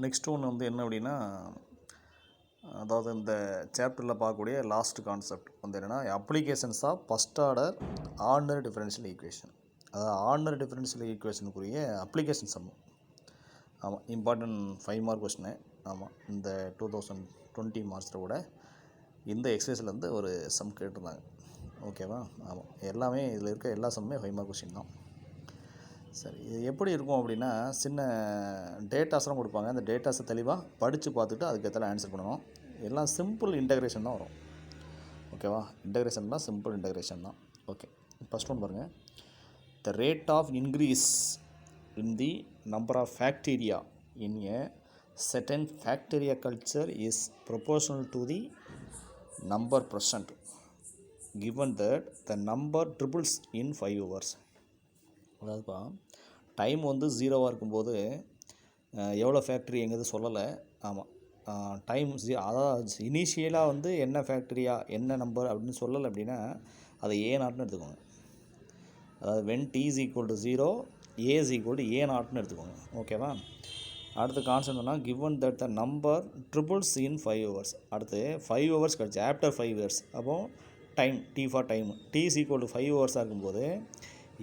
Next ஒன்று வந்து என்ன அப்படின்னா, அதாவது இந்த சாப்டரில் பார்க்கக்கூடிய லாஸ்ட் கான்செப்ட் வந்து என்னென்னா, applications of first order ordinary differential equation. அதாவது ஆர்டினரி டிஃபரன்ஷியல் ஈக்குவேஷனுக்குரிய அப்ளிகேஷன் சம். ஆமாம், இம்பார்ட்டன்ட் 5 மார்க் கொஸ்டின். ஆமாம், இந்த 2020 மார்க்ஸில் கூட இந்த எக்ஸசைஸ்லேருந்து ஒரு சம் கேட்டிருந்தாங்க. ஓகேவா? ஆமாம், எல்லாமே இதில் இருக்க எல்லா சம்மே 5 மார்க் கொஸ்டின் தான். சரி, இது எப்படி இருக்கும் அப்படின்னா, சின்ன டேட்டாஸ்லாம் கொடுப்பாங்க. அந்த டேட்டாஸை தெளிவாக படித்து பார்த்துட்டு அதுக்கேற்ற ஆன்சர் பண்ணணும். எல்லாம் சிம்பிள் இன்டகிரேஷன் தான் வரும். ஓகேவா? இன்டகிரேஷன் தான், சிம்பிள் இன்டகிரேஷன் தான். ஓகே, ஃபஸ்ட் ஒன் பாருங்கள். The rate of increase in the number of bacteria in a certain factoria culture is proportional to the number present, given that the number triples in 5 hours. அதாவதுப்பா, time வந்து 0வாக இருக்கும்போது எவ்வளோ factory எங்கிறது சொல்லலை. ஆமாம், time அதாவது இனிஷியலாக வந்து என்ன ஃபேக்ட்ரியா என்ன நம்பர் அப்படின்னு சொல்லலை அப்படின்னா அதை ஏ நாட்னு எடுத்துக்கோங்க. அதாவது when t is equal to 0 A is equal to A நாட்னு எடுத்துக்கோங்க. ஓகேவா? அடுத்து கான்செப்ட்னா given that the number triples in 5 hours. அடுத்து 5 hours கழிச்சு ஆஃப்டர் 5 years. அப்போது time t for time t is equal to 5 hours இருக்கும்போது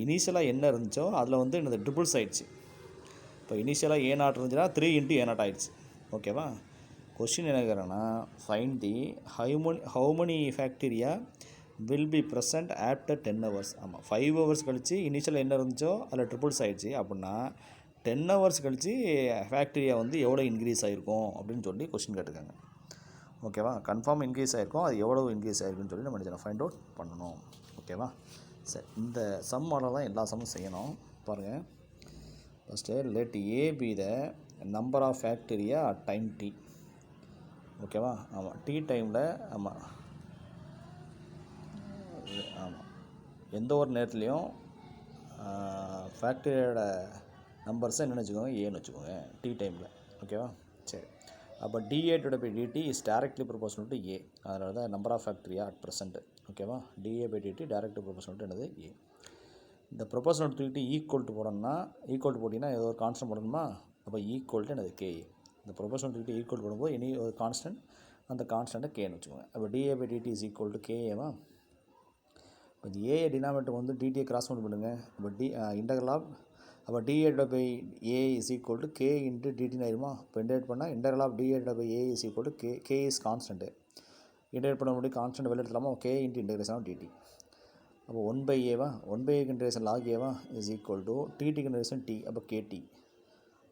இனிஷியலாக என்ன இருந்துச்சோ அதில் வந்து என்னது ட்ரிபிள்ஸ் ஆகிடுச்சு. இப்போ இனிஷியலாக ஏ நாட் இருந்துச்சுன்னா 3 இன்ட்டு ஏ நாட் ஆகிடுச்சு. ஓகேவா? கொஸ்டின் என்ன கேட்குறேன்னா, find the how many bacteria will be present after 10 hours. ஆமாம், 5 hours கழிச்சு இனிஷியலாக என்ன இருந்துச்சோ அதில் ட்ரிபிள்ஸ் ஆகிடுச்சு. அப்படின்னா 10 hours கழிச்சு ஃபேக்டரியா வந்து எவ்வளோ இன்க்ரீஸ் ஆகிருக்கும் அப்படின்னு சொல்லி கொஸ்டின் கேட்டிருக்காங்க. ஓகேவா? கன்ஃபார்ம் இன்க்ரீஸ் ஆகிருக்கும். அது எவ்வளோ இன்க்ரீஸ் ஆகிருக்குன்னு சொல்லி நம்ம ஃபைண்ட் அவுட் பண்ணணும். ஓகேவா? சரி, இந்த சம் மாடல் தான் எல்லா சம்மும் செய்யணும். பாருங்கள், first let A be the number of bacteria at time t. ஓகேவா? ஆமாம், டி டைமில் ஆமாம் எந்த ஒரு நேரத்துலையும் ஃபேக்டரியோட நம்பர்ஸை என்னென்னு வச்சுக்கோங்க, ஏன்னு வச்சுக்கோங்க டி டைமில். ஓகேவா? சரி, அப்போ dA/dt is directly proportional to A. அதனால தான் number of bacteria at present. ஓகேவா? dA/dt டைரக்ட்லி ப்ரொபோஷனல் டு என்னது ஏ. இந்த ப்ரொபோஷனல் தூக்கிட்டு ஈக்குவல் டு போடணும்னா, ஈக்குவல் டு போட்டிங்கன்னா ஏதோ ஒரு கான்ஸ்டன்ட் போடணுமா? அப்போ ஈக்குவல் டு என்னது கேஏ. இந்த ப்ரொபோஷனல் தூக்கிட்டு ஈக்குவல் போடும்போது இனி ஒரு கான்ஸ்டன்ட், அந்த கான்ஸ்டன்ட்டை கேன்னு வச்சுக்கோங்க. அப்போ dA/dt இஸ் ஈக்குவல் டு கேஏவா? இப்போ ஏ டினாமினேட்டர் வந்து டிடியை கிராஸ் பண்ணுங்க. இப்போ இன்டகரல் ஆஃப் அப்போ dA/A is equal to K into டிடின்னு ஆயிருமா? இப்போ இன்டகிரேட் பண்ணால் integral of dA/A is equal to k is constant. Integrate பண்ண முடியும், கான்ஸ்டன்ட் வெளியே எடுத்துலாமா? K into integration of dt. அப்போ 1/a one by integration log ஏவா is equal to dt integration t. அப்போ கேடி.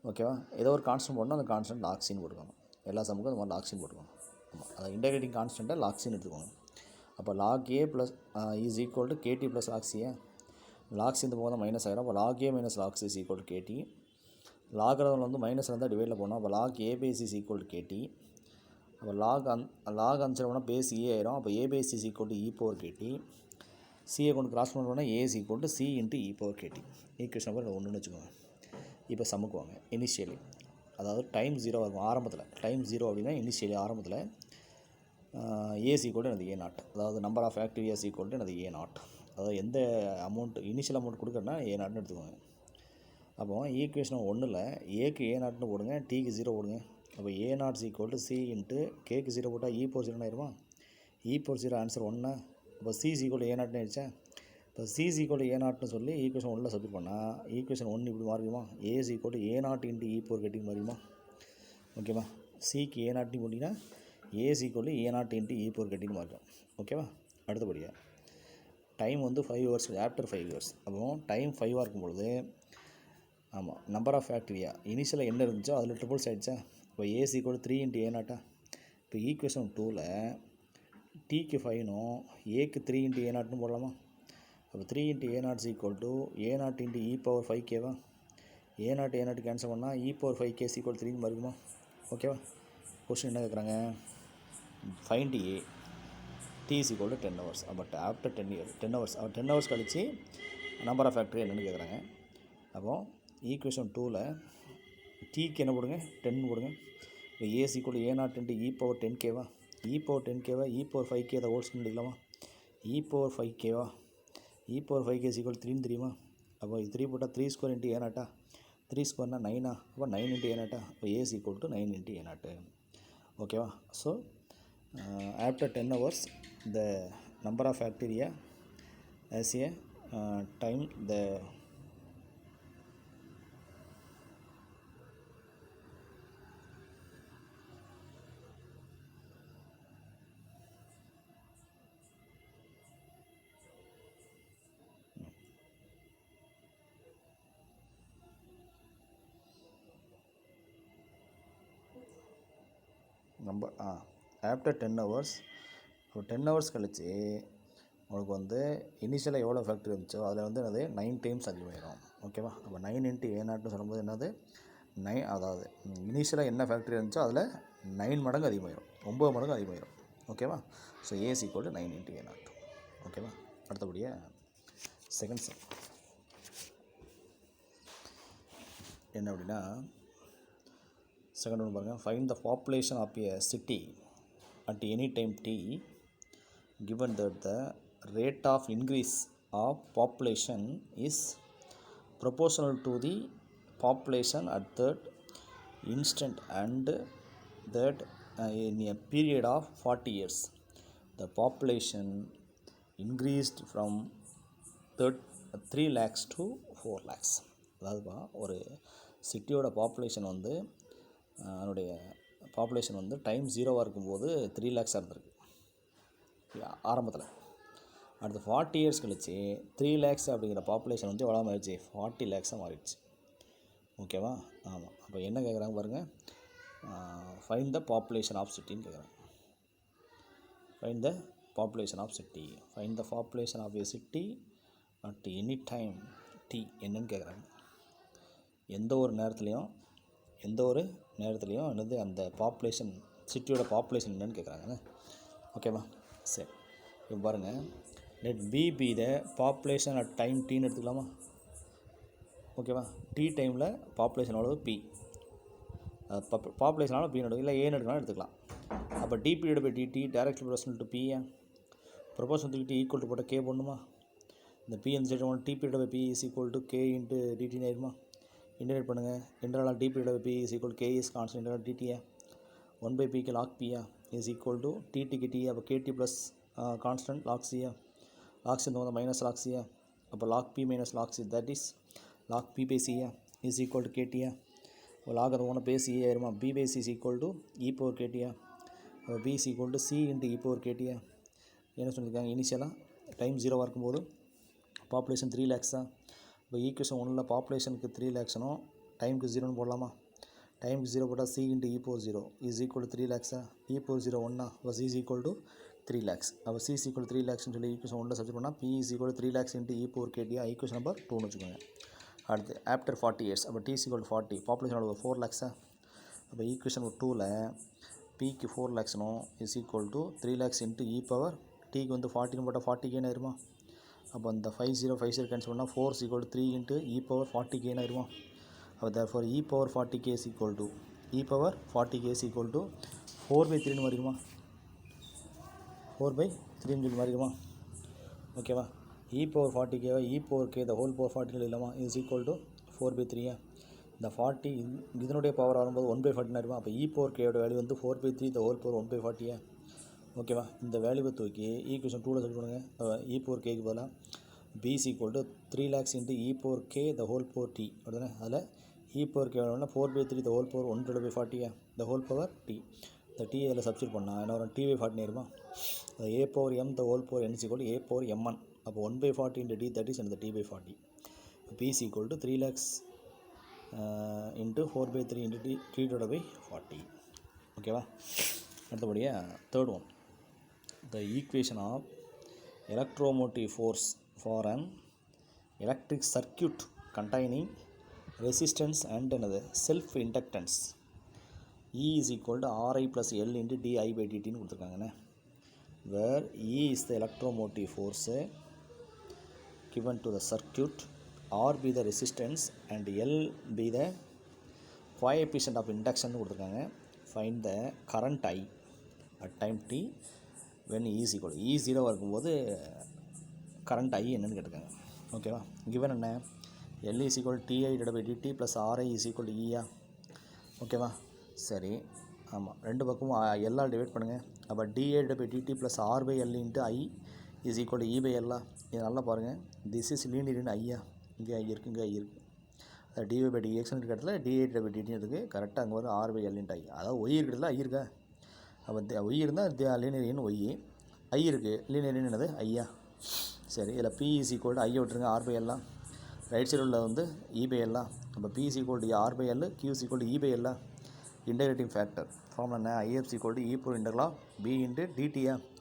ஓகேவா? ஏதோ ஒரு கான்ஸ்டன்ட் போடணும், அந்த கான்ஸ்டன்ட் லாக்ஸின்னு போட்டுக்கோங்க. எல்லா சமுக்கும் அந்த மாதிரி லாக்ஸின்னு போட்டுக்கோங்க. ஆமாம், அதை இன்டகிரேட்டிங் கான்ஸ்டன்ட்டை லாக்ஸின்னு எடுத்துக்கோங்க. அப்போ log A plus is equal to k t plus லாக்ஸியே. லாக்ஸ் இந்த பக்கம் தான் மைனஸ் ஆகிடும். அப்போ log A minus log x is equal to k t. லாகிறவங்க வந்து மைனஸ் இருந்தால் டிவைடில் போனோம். அப்போ log A base is equal to k t. அப்போ லாக் ஆன்சர் பண்ணால் பேஸ் ஏ ஆயிரும். அப்போ A base is equal to e power k t. சியை கொண்டு கிராஸ் பண்ணோன்னா A is equal to C into e power K T. Equation number 1ன்னு வச்சுக்கோங்க. இப்போ சமுக்குவாங்க. Initially அதாவது டைம் 0 இருக்கும் ஆரம்பத்தில். டைம் 0 அப்படின்னா இனிஷியலி ஆரம்பத்தில் ஏ இஸ் ஈக்குவல் டு எனது ஏ நாட். அதாவது number of bacteria is equal to எனது ஏ நாட். அதாவது எந்த அமௌண்ட் இனிஷியல் அமௌண்ட் கொடுக்குறேன்னா ஏ நாட்னு எடுத்துக்கோங்க. அப்போ ஈக்குவேஷன் 1ல் ஏக்கு ஏ நாட்னு போடுங்க, டிக்கு 0 போடுங்க. அப்போ A naught is equal to C into கேக்கு 0 போட்டால் இ பவர் 0 ஆயிருமா? E power 0 answer 1. இப்போ C is equal to A நாட்னு ஆயிடுச்சா? இப்போ C is equal to A நாட்னு சொல்லி ஈக்குவேஷன் 1ல் சப்மிட் பண்ணால் ஈக்குவேஷன் 1 இப்படி மாறிடுமா? A is equal to A naught into e power கேட்டிங் மாறிடுமா? ஓகேவா? சிக்கு ஏ நாட்னு போட்டிங்கன்னா A is equal to A naught into e power gating மாறிடும். ஓகேவா? அடுத்தபடியாக டைம் வந்து 5 hours ஆஃப்டர் 5 years. அப்போ டைம் 5ஆக இருக்கும்பொழுது ஆமாம் நம்பர் ஆஃப் ஃபேக்டரியா இனிஷியலாக என்ன இருந்துச்சோ அதில் ட்ரிபிள்ஸ் ஆகிடுச்சா? இப்போ A is equal to 3 into ஏ நாட்டா? இப்போ ஈக்குவேஷன் 2ல் டிக்கு 5னும் ஏக்கு 3 இன்ட்டு ஏ நாட்னு போடலாமா? அப்போ 3 into A naught is equal to A naught into e power 5கேவா? ஏ நாட் கேன்சல் பண்ணால் e power 5k is equal 3ன்னு மாறிக்குமா? ஓகேவா? கொஸ்டின் என்ன கேட்குறாங்க? Find A T is equal to 10 hours. But after 10 hours 10 hours கழிச்சு number of bacteria என்னென்னு கேட்குறாங்க. அப்போது ஈக்குவேஷன் 2ல் டிக்கு என்ன போடுங்க? 10 போடுங்க. இப்போ A is equal to A naught into e power 10kவா? இ பவர் 10kவா இ பவர் 5k அதை ஹோல்ஸ் பண்ணிக்கலாமா? இ பவர் 5kவா? E power 5k is equal 3ன்னு தெரியுமா? அப்போ இது 3 போட்டால் 3 ஸ்கொயர் இன்ட்டு ஏ நாட்டா? 3 ஸ்கொயர்னா 9 அப்போ 9 இன்ட்டு ஏ நாட்டா அப்போ ஏ இஸ் ஈக்குவல் டு 9 இன்ட்டு ஏ நாட்டு ஓகேவா. So after 10 hours the number of bacteria as a time the நம்ம ஆஃப்டர் 10 hours இப்போ 10 hours கழிச்சு உங்களுக்கு வந்து இனிஷியலாக எவ்வளோ ஃபேக்ட்ரி இருந்துச்சோ அதில் வந்து என்னது 9 டைம்ஸ் அதிகமாகிடும் ஓகேவா. அப்போ 9 இன்ட்டு ஏ நாட்னு சொல்லும்போது என்னது 9 அதாவது இனிஷியலாக என்ன ஃபேக்ட்ரி இருந்துச்சோ அதில் 9 மடங்கு அதிகமாகிடும் 9 மடங்கு அதிகமாகிடும் ஓகேவா. So A is equal to 9 into A naught ஓகேவா. அடுத்தபடியாக செகண்ட் சம் என்ன அப்படின்னா செகண்ட் ஒன்று பாருங்கள். Find the population of a city at any time t given that the rate of increase of population is proportional to the population at that instant and that in a period of 40 years the population increased from 3 lakhs to 4 lakhs. அதாவதுப்பா ஒரு சிட்டியோட population வந்து அதனுடைய population வந்து time 0வாக இருக்கும்போது 3 lakhs இருந்திருக்கு ஆரம்பத்தில். அடுத்து 40 years கழிச்சு 3 lakhs அப்படிங்கிற பாப்புலேஷன் வந்து எவ்வளோ மாறிடுச்சு 40 lakhs மாறிடுச்சு ஓகேவா. ஆமாம். அப்போ என்ன கேட்குறாங்க பாருங்கள். ஃபைண்ட் த பாப்புலேஷன் ஆஃப் சிட்டின்னு கேட்குறாங்க. Find the population of city find the population of a city at any time t என்னன்னு கேட்குறாங்க. எந்த ஒரு நேரத்துலையும் என்னது அந்த பாப்புலேஷன் சிட்டியோட பாப்புலேஷன் என்னன்னு கேட்குறாங்க ஓகேவா. சரி இப்போ பாருங்கள். Let P be the population at time டீன்னு எடுத்துக்கலாமா ஓகேவா. டி டைமில் பாப்புலேஷன் எவ்வளோ பி பாப்புலேஷனால பி எடுக்கும் இல்லை ஏன்னு எடுக்கலாம் எடுத்துக்கலாம். அப்போ d P divide by d T directly proportional to P proportional to T equal to போட்டால் கே போடணுமா. இந்த பி அந்த சைடு ஒன்று d P divide by P is equal to K into டிடின்னு ஆயிருமா. இன்டர்நெட் பண்ணுங்கள். Internal d P divide by P is equal K is constant internal டிடியா 1/p log p is equal to tt t அப்போ kt plus constant log c log c வந்து minus log c அப்போ log p minus log c that is log p by c is equal to kt அப்போ log அது ஒன்று பேசி ஆயிருமா. b by c is equal to e power kt அப்போ b is equal to c into e power kt என்ன சொல்லியிருக்காங்க. இனிஷியலாக time 0வாக இருக்கும்போது பாப்புலேஷன் 3 lakhs இப்போ ஈக்குவேஷன் 1ல் பாப்புலேஷனுக்கு 3 lakhsனும் டைமுக்கு 0ன்னு போடலாமா. டைமுக்கு 0 போட்டால் c into e power 0 is equal to 3 lakhs e power 0 1 அப்போ c is equal to 3 lakhs அப்போ c is equal to 3 lakhsன்னு சொல்லி ஈக்குவேஷன் 1ல் சப்ஸ்டிட் பண்ணால் p is equal to 3 lakhs into e power kt equation number 2ன்னு வச்சுக்கோங்க. அடுத்து after 40 years அப்போ t is equal to 40 population 4 lakhs அப்போ ஈக்குவேஷன் 2ல் pக்கு 4 lakhsனும் is equal to 3 lakhs into e power tக்கு வந்து 40ன்னு போட்டால் 40k ஆயிருமா. அப்போ அந்த 50 கேன்சல் பண்ணால் 4 is equal to 3 into e power 40k ஆயிருமா. therefore e power 40k is equal to 4/3 மாறிடுமா 4/3 சொல்லி மாறிடுமா ஓகேவா. e power 40k e power k the whole power 40 இல்லாமா is equal to 4/3 இந்த 40 இதனுடைய பவர் வரும்போது 1/40 ஆயிருமா. அப்போ e power k வேல்யூ வந்து 4/3 the whole power 1/40 ஓகேவா. இந்த வேல்யூவை தூக்கி ஈக்குவேஷன் 2ல் செட் பண்ணுங்கள். e power kக்கு பதிலாக b is equal to 3 lakhs into e power k the whole power t அப்படிதானே. அதில் e power k வேணும்னா 4/3 the whole power 1/40 the whole power t இந்த t அதில் சப்ஸ்டிட் பண்ணால் என்ன வரும் t/40 ஆயிருமா. a power m the whole power n is equal to a power mn அப்போ 1/40 into d that is the t/40 p is equal to 3 lakhs into 4/3 into t divided by 40 ஓகேவா. அடுத்தபடியாக third one the equation of electromotive force for an electric circuit containing resistance and another self inductance E is equal to Ri plus L into di by dt ன்னு கொடுத்துருக்காங்கண்ணே. where E is the electromotive force given to the circuit, R be the resistance and L be the coefficient of induction கொடுத்துருக்காங்க. find the current I at time t when E is equal to E 0 இருக்கும்போது current I என்னன்னு கேட்டிருக்காங்க ஓகேவா. given என்ன L is equal to TI divided by dt plus RI is equal to EA. ஓகேவா? சரி, ஆமாம், ரெண்டு பக்கமும் எல்லாம் டிவைட் பண்ணுங்கள். அப்போ dI divided by dt plus R by L into I is equal to E by L. இது நல்லா பாருங்கள், this is linear in I. இங்கே I இருக்குது, இங்கே I இருக்குது. அது dy by dx இருக்கிற இடத்துல dI divided by dt இருக்குது. கரெக்டாக அங்கே வரும் R by L into I. அதாவது y இருக்கிறதுல I இருக்கா? அப்போ y இருந்தால் linear in y, I இருக்குது, linear in என்னது ஐயா. சரி, இதில் P is equal to I விட்டுருங்க, R by L. Right side உள்ள வந்து E by L. அப்போ P is equal to R by L, Q is equal to E by L. Integrating factor form என்ன? IF is equal to E power integral of B into dt.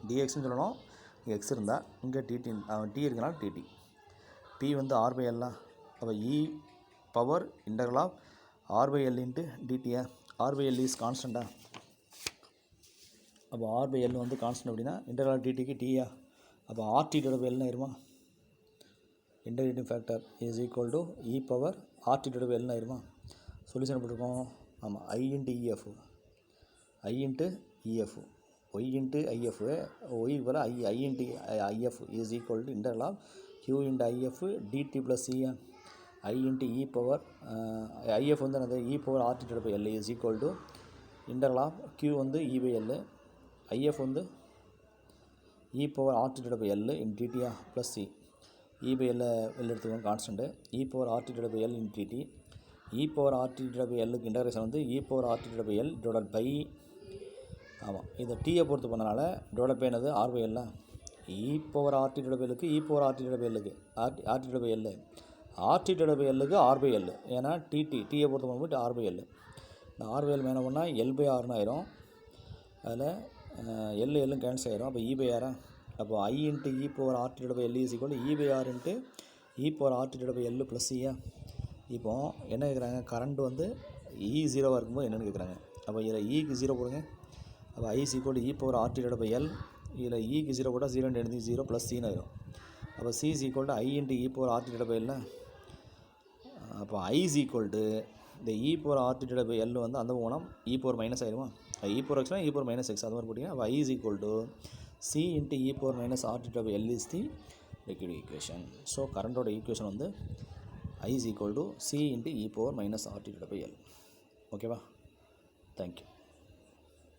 dxன்னு சொல்லணும், இங்கே x இருந்தால் இங்கே dt, t இருக்குனால dt. P வந்து R by L. அப்போ E power integral of R by L into dt. R by L is கான்ஸ்டண்ட்டா? அப்போ R by L வந்து constant அப்படின்னா integral of dtக்கு t. அப்போ RT divided by L ஆயிருமா? Integrating factor is equal to E power RT divided by L ஆயிருமா? Solution போட்டிருக்கோம். ஆமாம், I into EF, I into EF, Y into IF, Y போல் I into IF is equal to integral of Q into IF dt plus C. I into E power IF வந்து என்னது? E power RT divided by L is equal to integral of Q வந்து E by L, IF வந்து E power RT divided by L in dt plus C. E by L வெளில எடுத்துக்கோங்க, constant. E power RT divided by L in dt. E power RT divided by Lக்கு integration வந்து E power RT divided by L divide by, ஆமாம், இதை டீயை பொறுத்து பண்ணனால divide by என்னது? R by L. E power RT divided by Lக்கு E power RT divided by Lக்கு RT divided by L, RT divided by Lக்கு R by L. ஏன்னா டீயை பொறுத்து பண்ணும்போது R by L. இந்த R by L மேலே பண்ணால் L by Rன்னு ஆயிரும். அதில் L கேன்சல் ஆயிரும். அப்போ E by R. அப்போ I into E power RT divided by L is equal to E by R into E power RT divided by L plus C. இப்போ என்ன கேட்குறாங்க? கரண்ட் வந்து E 0 இருக்கும்போது என்னென்னு கேட்குறாங்க. அப்போ இதில் Eக்கு 0 போடுங்க. அப்போ I is equal to E power RT divided by L. இதில் Eக்கு 0 போட்டால் 0 into 0 plus C ஆயிரும். அப்போ C is equal to I into E power RT divided by L. அப்போ I is equal to இந்த E power RT divided by L வந்து அந்த போனால் E power minus ஆயிருமா? E பவர் எக்ஸ்னா E பவர் மைனஸ் எக்ஸ், அது மாதிரி போட்டிங்கன்னா அப்போ I is equal to C into E power minus RT divided by L is the liquid equation. So current equation வந்து I is equal to C into E power minus RT divided by L. Okay, thank you.